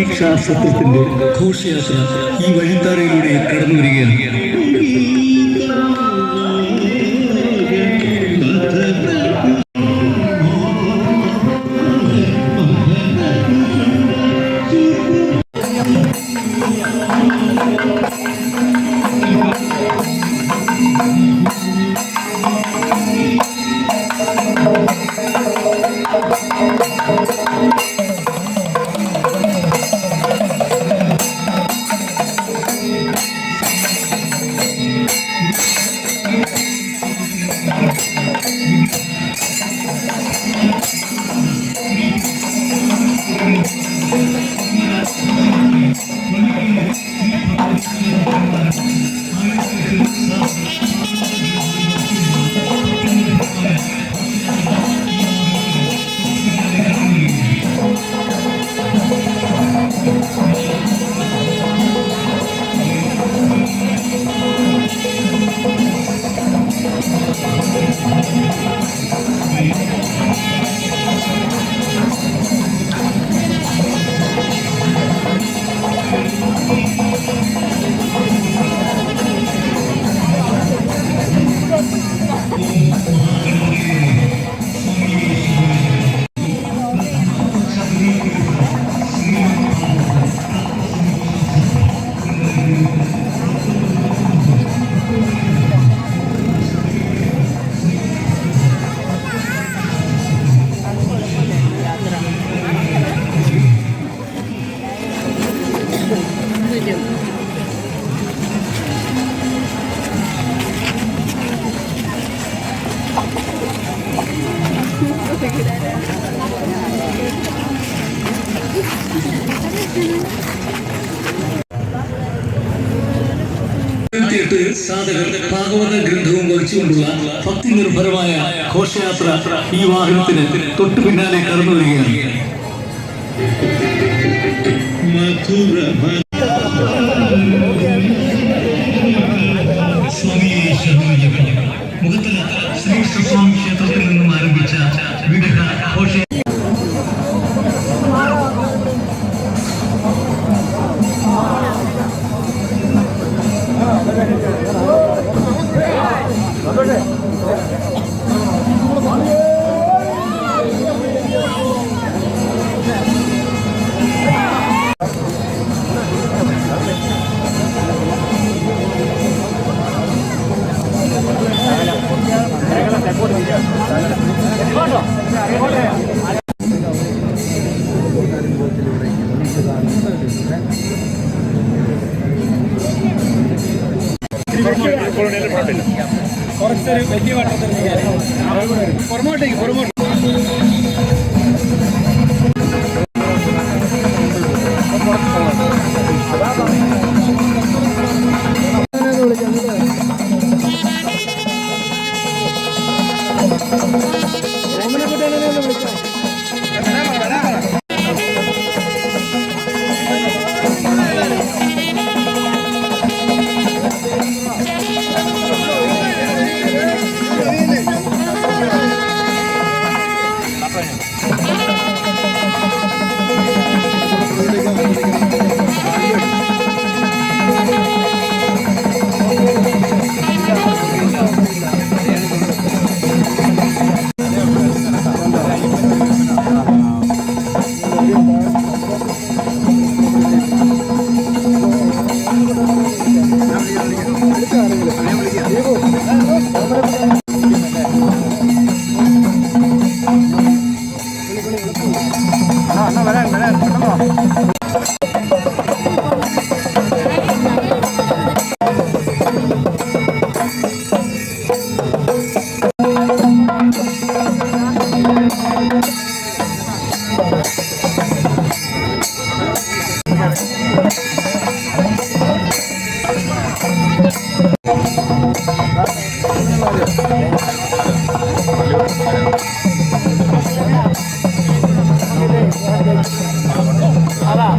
രക്ഷാസത്യത്തിന്റെ ഘോഷയാത്ര ഈ വഴിത്താരയിലൂടെ കടന്നു വരികയാണ്. സാധകർ ഭാഗവത ഗ്രന്ഥവും വഹിച്ചുകൊണ്ടുള്ള ഭക്തി നിർഭരമായ ഘോഷയാത്ര ഈ വാഹനത്തിന് തൊട്ടു പിന്നാലെ കടന്നു വരികയാണ്. മുഖത്തല ശ്രീകൃഷ്ണസ്വാമി ക്ഷേത്രത്തിൽ നിന്നും ആരംഭിച്ച വിഗ്രഹ ഘോഷ കുറച്ചൊരു വലിയ വട്ടത്തിൽ പുറമോട്ടേക്ക് Ada.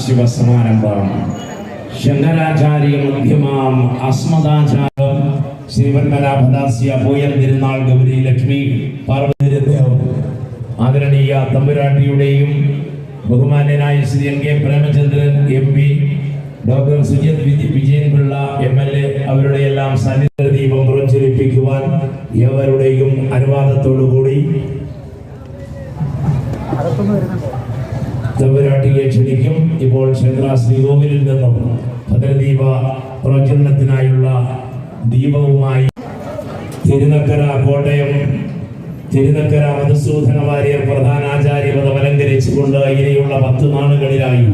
സദാശിവസമാരംഭം ശങ്കരാചാര്യ മധ്യമാം അസ്മദാചാരം ശ്രീപത്മനാഭദാസ്യ പോയൽ തിരുനാൾ ഗൗരി ലക്ഷ്മി പാർവതി ആദരണീയ തമ്പുരാട്ടിയുടെയും ബഹുമാന്യനായ Shri N K Premachandran MP, doctor Sujith Vijayan Pillai MLA അവരുടെ എല്ലാം സാന്നിധ്യ ദീപം പുറഞ്ചൊലിപ്പിക്കുവാൻ ഏവരുടെയും അനുവാദത്തോടുകൂടി തമ്പുരാട്ടിയെ ക്ഷണിക്കും. ഇപ്പോൾ ക്ഷേത്ര ശ്രീകോവിലിൽ നിന്നും ഭദ്രദീപ പ്രജ്വലനത്തിനായുള്ള ദീപവുമായി തിരുനക്കര കോട്ടയം തിരുനക്കര മധുസൂദന വാര്യർ പ്രധാനാചാര്യപദം അലങ്കരിച്ചുകൊണ്ട് ഇനിയുള്ള 10 നാളുകളിലായി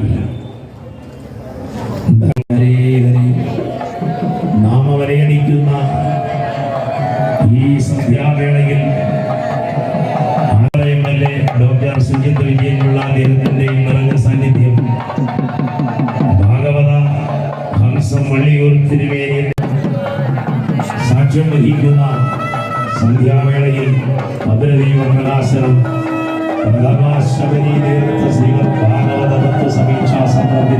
നാമവരയടിക്കുന്ന ഈ സന്ധ്യാവേളയിൽ MLA ഡോക്ടർ സുജിത് വിജയനുള്ള അദ്ദേഹത്തിന്റെയും നിറഞ്ഞ സാന്നിധ്യം ഭാഗവത ഹംസം വള്ളിയൂർ തിരുവേനിയിൽ സാക്ഷ്യം വഹിക്കുന്ന സന്ധ്യാവേളയിൽ ഭദ്രദീപ പ്രകാശനം ശബരി തീർത്ഥ ശ്രീമദ് ഭാഗവത തത്വ സമീക്ഷാ സംബന്ധി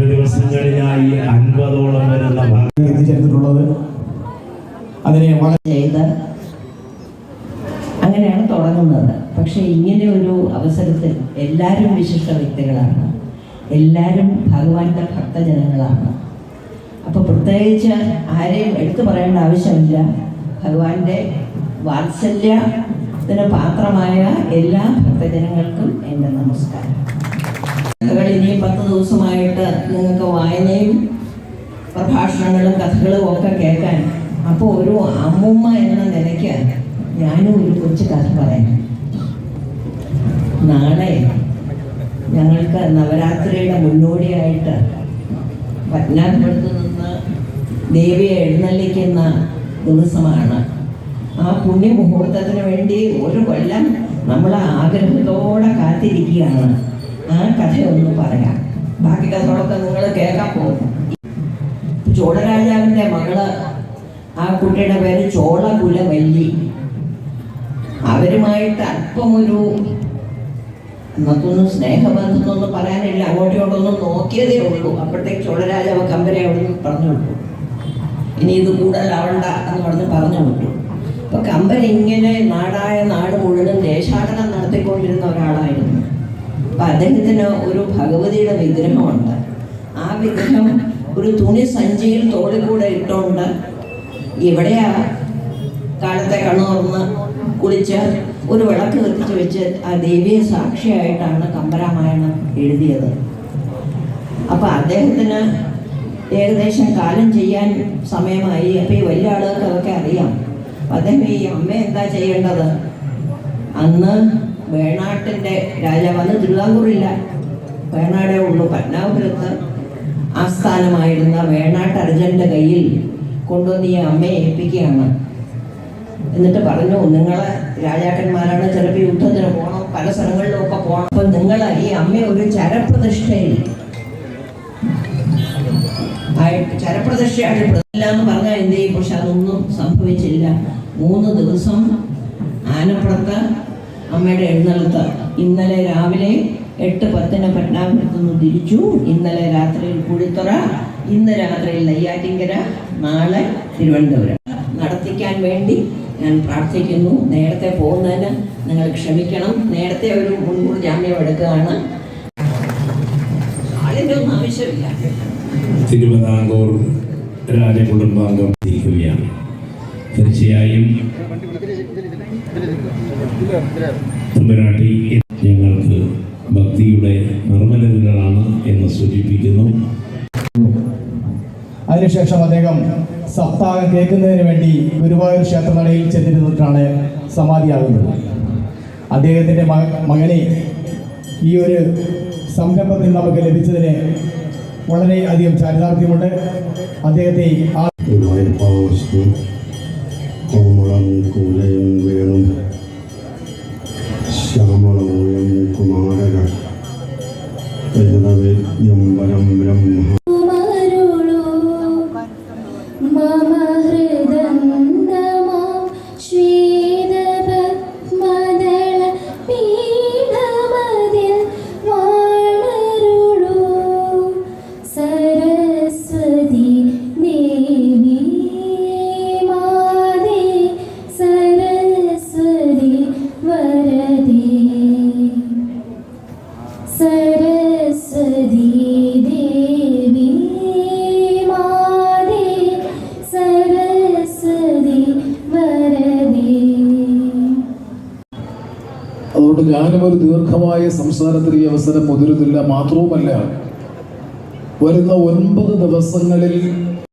ദിവസങ്ങളിലായി 50ഓളം വരുന്ന എത്തിച്ചേർന്നിട്ടുള്ളത്. അതിനെ ചെയ്ത് അങ്ങനെയാണ് തുടങ്ങുന്നത്. പക്ഷെ ഇങ്ങനെ ഒരു അവസരത്തിൽ എല്ലാവരും വിശിഷ്ട വ്യക്തികളാണ്, എല്ലാവരും ഭഗവാന്റെ ഭക്തജനങ്ങളാണ്. അപ്പോൾ പ്രത്യേകിച്ച് ആരെയും എടുത്തു പറയേണ്ട ആവശ്യമില്ല. ഭഗവാന്റെ വാത്സല്യത്തിന് പാത്രമായ എല്ലാ ഭക്തജനങ്ങൾക്കും എൻ്റെ നമസ്കാരം. ഇനി 10 ദിവസമായിട്ട് നിങ്ങൾക്ക് വായനയും പ്രഭാഷണങ്ങളും കഥകളും ഒക്കെ കേൾക്കാൻ. അപ്പോൾ ഒരു അമ്മൂമ്മ എന്ന നിലയ്ക്ക് ഞാനും ഒരു കൊച്ചു കഥ പറയാം. നാളെ ഞങ്ങൾക്ക് നവരാത്രിയുടെ മുന്നോടിയായിട്ട് പത്മനാഭപുരത്ത് നിന്ന് ദേവിയെ എഴുന്നള്ളിക്കുന്ന ദിവസമാണ്. ആ പുണ്യമുഹൂർത്തത്തിന് വേണ്ടി ഒരു കൊല്ലം നമ്മൾ ആഗ്രഹത്തോടെ കാത്തിരിക്കുകയാണ്. ആ കഥയൊന്നും പറയാം. ബാക്കി കഥകളൊക്കെ നിങ്ങൾ കേൾക്കാൻ പോകും. ചോളരാജാവിൻ്റെ മകള്, ആ കുട്ടിയുടെ പേര് ചോളകുലവല്ലി. അവരുമായിട്ട് അല്പം ഒരു നമുക്കൊന്നും സ്നേഹബന്ധമൊന്നും പറയാനില്ല. അങ്ങോട്ടും ഇങ്ങോട്ടൊന്നും നോക്കിയതേ ഉള്ളൂ. അപ്പോഴത്തേക്ക് ചോളരാജാവ് കമ്പനി അവിടെ നിന്ന് പറഞ്ഞു വിട്ടു. ഇനി ഇത് കൂടുതലാവണ്ട എന്ന് പറഞ്ഞു വിട്ടു. അപ്പൊ കമ്പനി ഇങ്ങനെ നാടായ നാട് മുഴുവൻ ദേശാടനം നടത്തിക്കൊണ്ടിരുന്ന ഒരാളായിരുന്നു. അപ്പൊ അദ്ദേഹത്തിന് ഒരു ഭഗവതിയുടെ വിഗ്രഹമുണ്ട്. ആ വിഗ്രഹം ഒരു തുണി സഞ്ചിയിൽ തോളിൽ കൂടെ ഇട്ടുകൊണ്ട് ഇവിടെയാ കാലത്തെ കണ്ണുറന്ന് കുളിച്ച് ഒരു വിളക്ക് കത്തിച്ച് വെച്ച് ആ ദേവിയെ സാക്ഷിയായിട്ടാണ് കമ്പരാമായണം എഴുതിയത്. അപ്പൊ അദ്ദേഹത്തിന് ഏകദേശം കാലം ചെയ്യാൻ സമയമായി. അപ്പൊ ഈ വലിയ ആളുകൾക്ക് അതൊക്കെ അറിയാം. അദ്ദേഹം ഈ അമ്മ എന്താ ചെയ്യേണ്ടത്? അന്ന് വേണാട്ടിൻ്റെ രാജാവ്, അന്ന് തിരുവിതാംകൂറില്ല, വേണാടേ ഉള്ളൂ. പത്മനാഭപുരത്ത് ആസ്ഥാനമായിരുന്ന വേണാട്ട് അർജൻ്റെ കയ്യിൽ കൊണ്ടുവന്ന് ഈ അമ്മയെ ഏൽപ്പിക്കുകയാണ്. എന്നിട്ട് പറഞ്ഞു, നിങ്ങൾ രാജാക്കന്മാരാണ്, ചിലപ്പോൾ യുദ്ധത്തിന് പോകണം, പല സ്ഥലങ്ങളിലും ഒക്കെ പോകണം. അപ്പം നിങ്ങൾ ഈ അമ്മയെ ഒരു ചരപ്രതിഷ്ഠയിൽ ചരപ്രതിഷ്ഠയായിട്ട് എന്ന് പറഞ്ഞാൽ എന്ത് ചെയ്യും? പക്ഷെ അതൊന്നും സംഭവിച്ചില്ല. 3 ദിവസം ആനപ്പുറത്ത് അമ്മയുടെ എഴുന്നള്ളത്ത്. ഇന്നലെ രാവിലെ 8:10 പത്മനാഭപുരത്ത് നിന്ന് തിരിച്ചു. ഇന്നലെ രാത്രിയിൽ കുഴിത്തുറ, ഇന്ന് രാത്രിയിൽ നെയ്യാറ്റിൻകര, നാളെ തിരുവനന്തപുരം നടത്തിക്കാൻ വേണ്ടി ഞാൻ പ്രാർത്ഥിക്കുന്നു. നേരത്തെ പോകുന്നതിന് നിങ്ങൾ ക്ഷമിക്കണം. നേരത്തെ ഒരു മുൻകൂർ ജാമ്യം എടുക്കുകയാണ്. ആളിൻ്റെ ഒന്നും ആവശ്യമില്ല. തിരുവിതാംകൂർ രാജകുടുംബാംഗം ഇരിക്കുകയാണ്. തീർച്ചയായും തമ്പുരാട്ടി ഞങ്ങൾക്ക് ഭക്തിയുടെ നിർമ്മലങ്ങളാണ് എന്ന് സൂചിപ്പിക്കുന്നു. അതിനുശേഷം അദ്ദേഹം സപ്താഹം കേൾക്കുന്നതിന് വേണ്ടി ഗുരുവായൂർ ക്ഷേത്രനടയിൽ ചെന്നിരുന്നിട്ടാണ് സമാധിയാകുന്നത്. അദ്ദേഹത്തിൻ്റെ മകനെ ഈ ഒരു സംരംഭത്തിൽ നമുക്ക് ലഭിച്ചതിന് വളരെയധികം ചാരിതാർത്ഥ്യമുണ്ട്. അദ്ദേഹത്തെ കോമളം കൂലയും വേണം ശ്യാമളമൂലം കുമാരക വേദ്യം വരം ബ്രഹ്മ അതുകൊണ്ട് ഞാനും ഒരു ദീർഘമായ സംസാരത്തിന് ഈ അവസരം മുതിരുന്നില്ല. മാത്രവുമല്ല, വരുന്ന 9 ദിവസങ്ങളിൽ